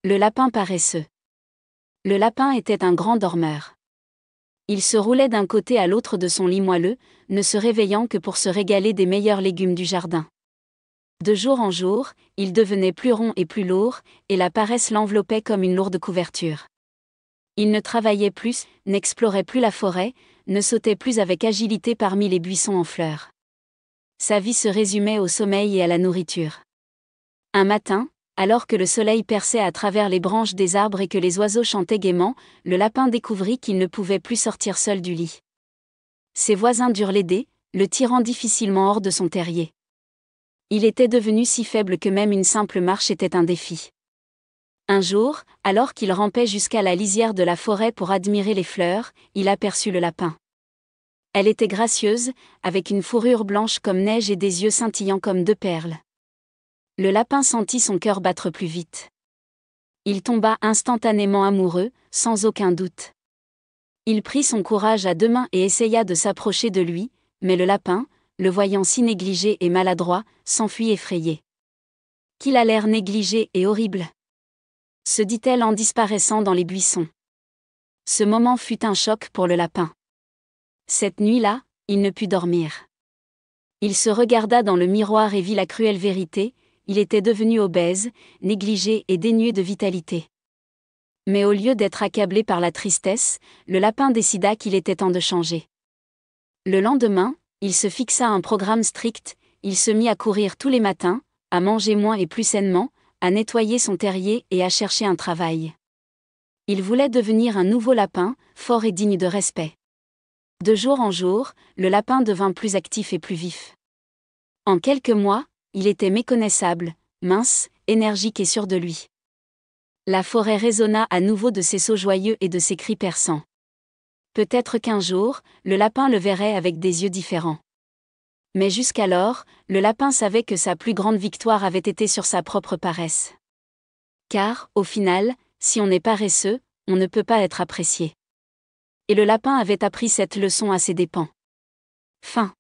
Le lapin paresseux. Le lapin était un grand dormeur. Il se roulait d'un côté à l'autre de son lit moelleux, ne se réveillant que pour se régaler des meilleurs légumes du jardin. De jour en jour, il devenait plus rond et plus lourd, et la paresse l'enveloppait comme une lourde couverture. Il ne travaillait plus, n'explorait plus la forêt, ne sautait plus avec agilité parmi les buissons en fleurs. Sa vie se résumait au sommeil et à la nourriture. Un matin, alors que le soleil perçait à travers les branches des arbres et que les oiseaux chantaient gaiement, le lapin découvrit qu'il ne pouvait plus sortir seul du lit. Ses voisins durent l'aider, le tirant difficilement hors de son terrier. Il était devenu si faible que même une simple marche était un défi. Un jour, alors qu'il rampait jusqu'à la lisière de la forêt pour admirer les fleurs, il aperçut le lapin. Elle était gracieuse, avec une fourrure blanche comme neige et des yeux scintillants comme deux perles. Le lapin sentit son cœur battre plus vite. Il tomba instantanément amoureux, sans aucun doute. Il prit son courage à deux mains et essaya de s'approcher de lui, mais le lapin, le voyant si négligé et maladroit, s'enfuit effrayé. « Qu'il a l'air négligé et horrible !» se dit-elle en disparaissant dans les buissons. Ce moment fut un choc pour le lapin. Cette nuit-là, il ne put dormir. Il se regarda dans le miroir et vit la cruelle vérité, il était devenu obèse, négligé et dénué de vitalité. Mais au lieu d'être accablé par la tristesse, le lapin décida qu'il était temps de changer. Le lendemain, il se fixa un programme strict, il se mit à courir tous les matins, à manger moins et plus sainement, à nettoyer son terrier et à chercher un travail. Il voulait devenir un nouveau lapin, fort et digne de respect. De jour en jour, le lapin devint plus actif et plus vif. En quelques mois, il était méconnaissable, mince, énergique et sûr de lui. La forêt résonna à nouveau de ses sauts joyeux et de ses cris perçants. Peut-être qu'un jour, le lapin le verrait avec des yeux différents. Mais jusqu'alors, le lapin savait que sa plus grande victoire avait été sur sa propre paresse. Car, au final, si on est paresseux, on ne peut pas être apprécié. Et le lapin avait appris cette leçon à ses dépens. Fin.